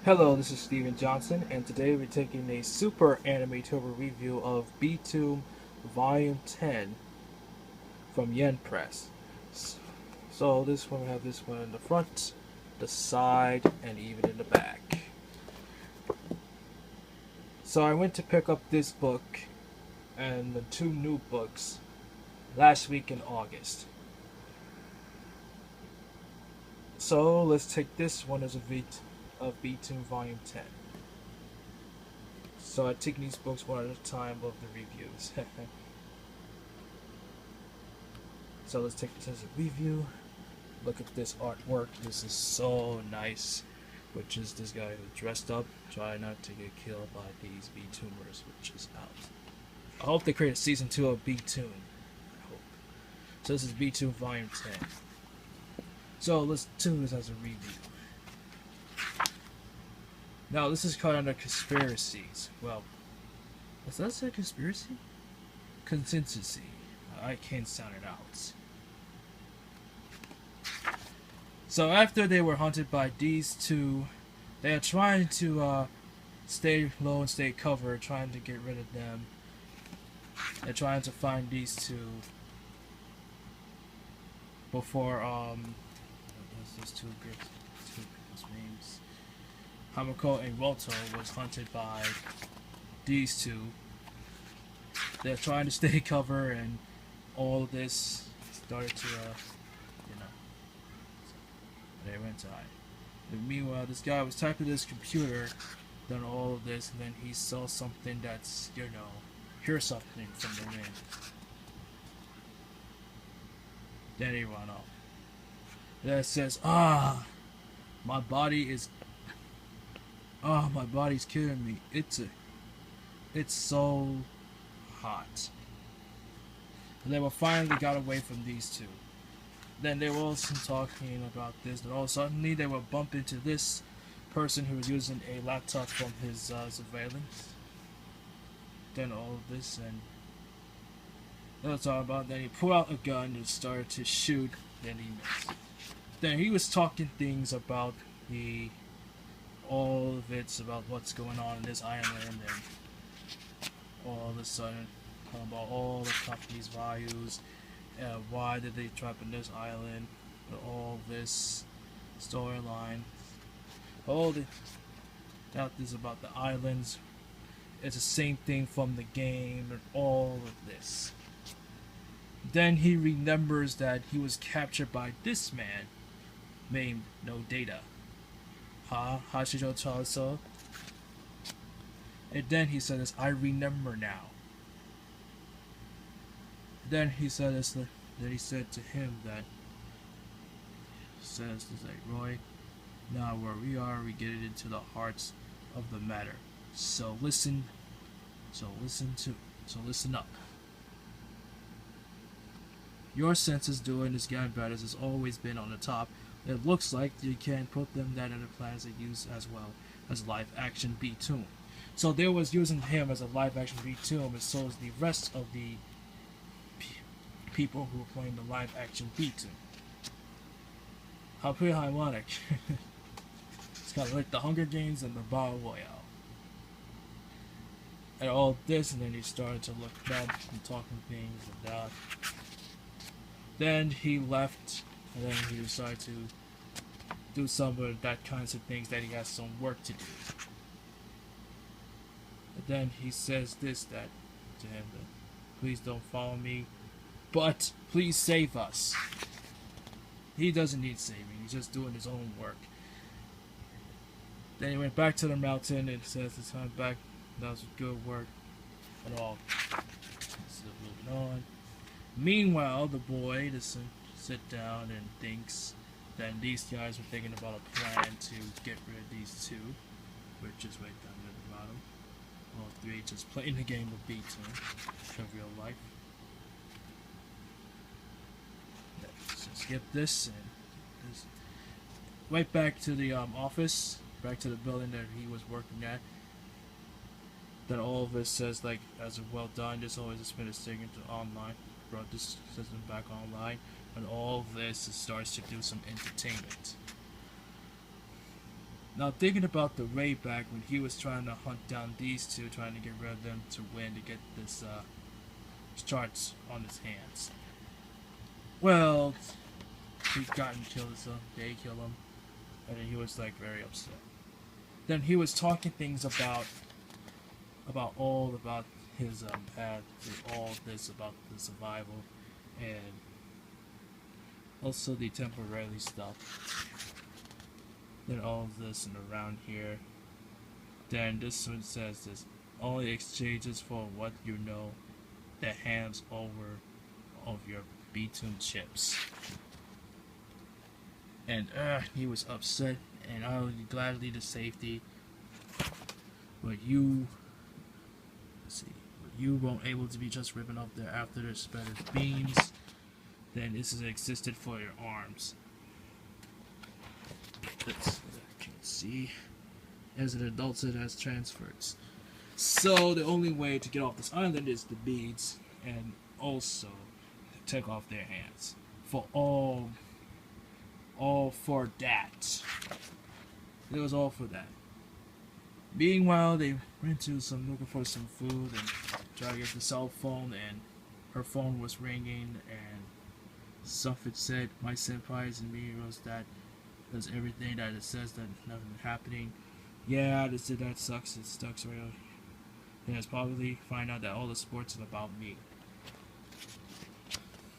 Hello, this is Steven Johnson, and today we're taking a Super Anime Tober review of Btooom Vol.10 from Yen Press. So this one we have this one in the front, the side, and even in the back. So I went to pick up this book and the two new books last week in August. So let's take this one as a beat of Btooom Vol.10. So I take these books one at a time of the reviews. So let's take this as a review. Look at this artwork. This is so nice. Which is this guy who dressed up, trying not to get killed by these Btoomers, which is out. I hope they create a season 2 of Btooom. I hope. So this is Btooom Volume 10. So let's do this as a review. Now this is called under conspiracies. Well, does that say conspiracy? Consistency. I can't sound it out. So after they were hunted by these two, they are trying to stay low and stay covered, trying to get rid of them. They're trying to find these two before those two girls' names. Hamako and Roto was hunted by these two. They're trying to stay covered, and all of this started to they went to hide. And meanwhile, this guy was typing his computer, done all of this, and then he saw something that's, hear something from the wind. Then he ran off. That says, my body is, my body's killing me. It's so hot. And they were finally got away from these two. Then they were also talking about this, and all suddenly they would bump into this person who was using a laptop from his surveillance. Then all of this, and they were talking about. Then he pulled out a gun and started to shoot. Then he missed. Then he was talking things about all of it's about what's going on in this island, and all of a sudden about all the company's values. Why did they trap in this island? All this storyline. All the doubt is about the islands. It's the same thing from the game and all of this. Then he remembers that he was captured by this man named No Data. Hashijo Chaso. And then he says, I remember now. Then he said this. Then he said to him that says this like Roy. Now where we are, we get it into the hearts of the matter. So listen. So listen up. Your senses during this game battles has always been on the top. It looks like you can put them that in the plans they use as well as live action Btooom. So they was using him as a live action Btooom, and so is the rest of the people who were playing the live action Btooom. How pretty ironic. It's kind of like the Hunger Games and the Battle Royale. And all this, and then he started to look back and talking things and that. Then he left, and then he decided to do some of that kinds of things that he has some work to do. And then he says this that to him that please don't follow me, but please save us. He doesn't need saving, he's just doing his own work. Then he went back to the mountain and says this time back, that was good work and all. Still moving on. Meanwhile, the boy doesn't sit down and thinks that these guys were thinking about a plan to get rid of these two, which is right down at the bottom. All three just playing the game of Btooom in real life. So skip this and this. Right back to the office, back to the building that he was working at. Then all of this says like, as a well done, this always has been a thing into online. Brought this system back online, and all of this starts to do some entertainment. Now thinking about the raid back when he was trying to hunt down these two, trying to get rid of them to win to get this charts on his hands. Well, he got and killed him. They kill him, and then he was like very upset. Then he was talking things about his past, all this about the survival, and also the temporary stuff. Then all of this and around here. Then this one says this only exchanges for what you know that hands over of your Btooom chips. And he was upset, and I would gladly to safety. But you, let's see, you weren't able to be just ripping off there after the spreaded beams. Then this is existed for your arms. As you can see, as an adult, it has transfers. So the only way to get off this island is the beads, and also take off their hands. For all for that. It was all for that. Meanwhile, they went to looking for some food and tried to get the cell phone, and her phone was ringing, and something said, "My senpai's and me was that does everything that it says that nothing happening." Yeah, that sucks. It sucks really. Then it's probably find out that all the sports are about me.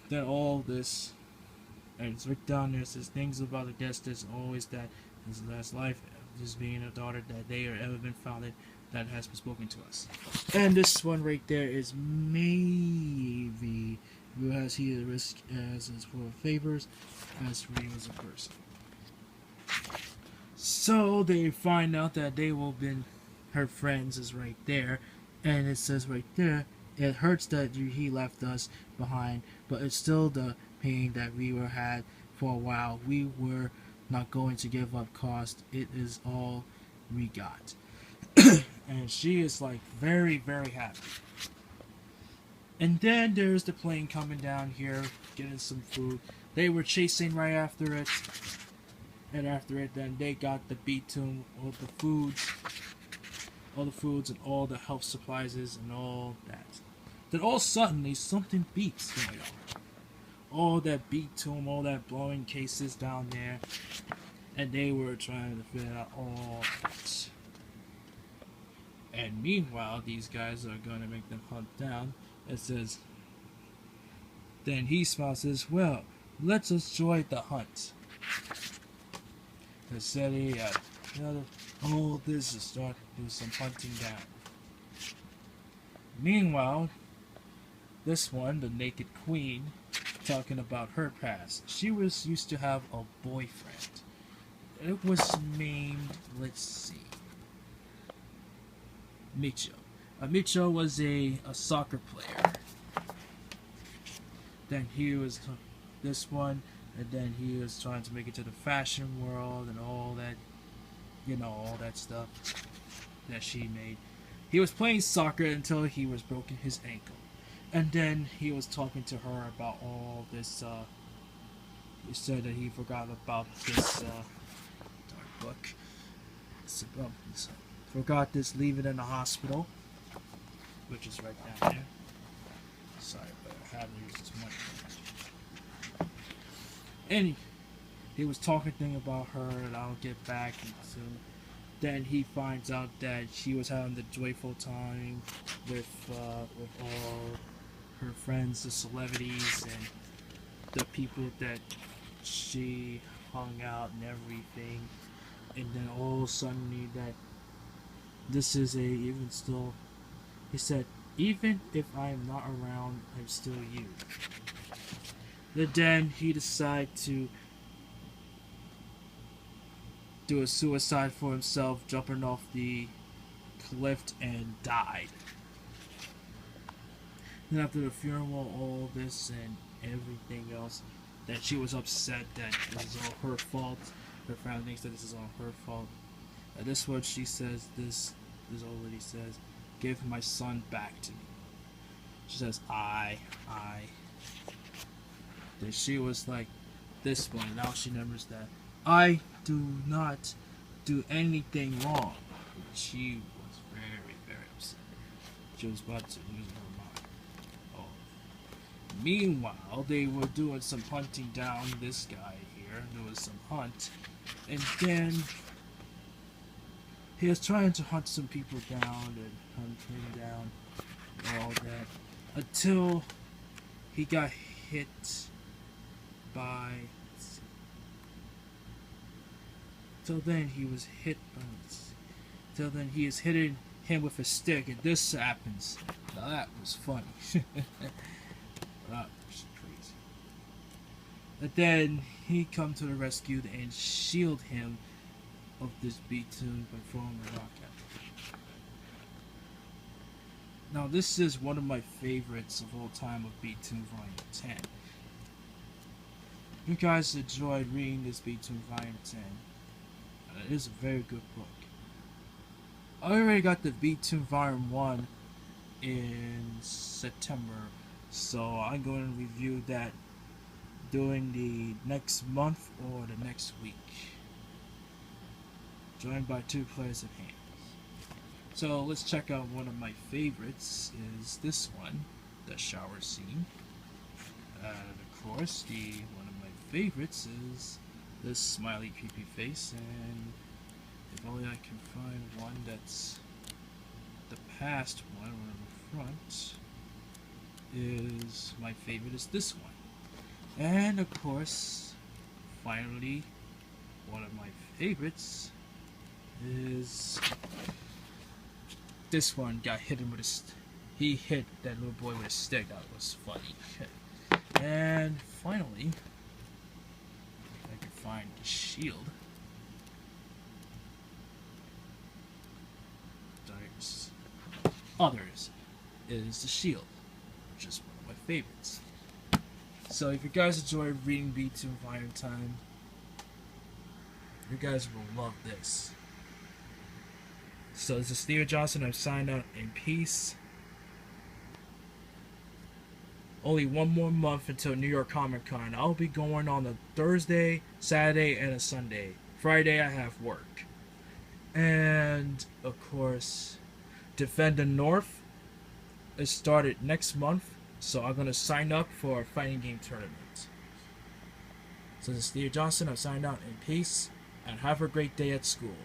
Then all this, and it's written down there, says things about the guest. There's always that in his last life, just being a daughter that they are ever been founded, that has been spoken to us. And this one right there is maybe who has he the risk as his full of favors as for you as a person. So they find out that they will be her friends is right there, and it says right there, it hurts that he left us behind, but it's still the pain that we were had for a while. We were not going to give up cost. It is all we got. And she is like very, very happy. And then there's the plane coming down here, getting some food. They were chasing right after it. And after it, then they got the Btooom, all the foods and all the health supplies and all that. Then all suddenly something beeps going on. All that Btooom, all that blowing cases down there, and they were trying to figure out all that. And meanwhile, these guys are gonna make them hunt down. It says, then he smiles, says, "Well, let's enjoy the hunt." The city, all this is starting to do some hunting down. Meanwhile, this one, the Naked Queen, talking about her past. She was used to have a boyfriend. It was named, let's see, Micho. Micho was a soccer player. Then he was this one, and then he was trying to make it to the fashion world and all that, all that stuff that she made. He was playing soccer until he was broken his ankle. And then he was talking to her about all this, he said that he forgot about this, dark book. Forgot this, leave it in the hospital, which is right down there. Sorry, but I haven't used this much. And he was talking thing about her, and I'll get back soon. Then he finds out that she was having the joyful time with all her friends, the celebrities, and the people that she hung out and everything. And then all suddenly that this is even still, he said, even if I am not around, I'm still you. But then he decided to do a suicide for himself, jumping off the cliff and died. Then after the funeral, all this and everything else, that she was upset that this is all her fault. Her family thinks that this is all her fault. This is what she says, this old lady says, "Give my son back to me." She says, I. Then she was like, this one, now she remembers that. I do not do anything wrong. She was very, very upset. She was about to lose her mind. Oh. Meanwhile, they were doing some hunting down this guy here. There was some hunt. And then he was trying to hunt some people down and hunt him down and all that. Until he got hit by... Till then he was hit by... Till then he is hitting him with a stick, and this happens. Now that was funny. That was crazy. But then he come to the rescue and shield him of this Btooom by throwing a rock at him. Now this is one of my favorites of all time of Btooom Volume 10. You guys enjoyed reading this Btooom Volume 10. It is a very good book. I already got the Btooom Volume 1 in September, so I'm going to review that during the next month or the next week. Joined by 2 players at hand. So let's check out one of my favorites is this one, the shower scene. Of course, one of my favorites is this smiley creepy face, and if only I can find one that's the past one or the front, is my favorite is this one. And of course, finally, one of my favorites is this one. Got hit him with he hit that little boy with a stick. That was funny. And finally, if I can find the shield. There's others is the shield, which is one of my favorites. So if you guys enjoy reading Btooom Volume 10, you guys will love this. So this is Theo Johnson. I've signed out in peace. Only one more month until New York Comic Con. I'll be going on a Thursday, Saturday, and a Sunday. Friday I have work. And of course, Defend the North is started next month, so I'm gonna sign up for a fighting game tournament. So this is Theo Johnson. I've signed out in peace, and have a great day at school.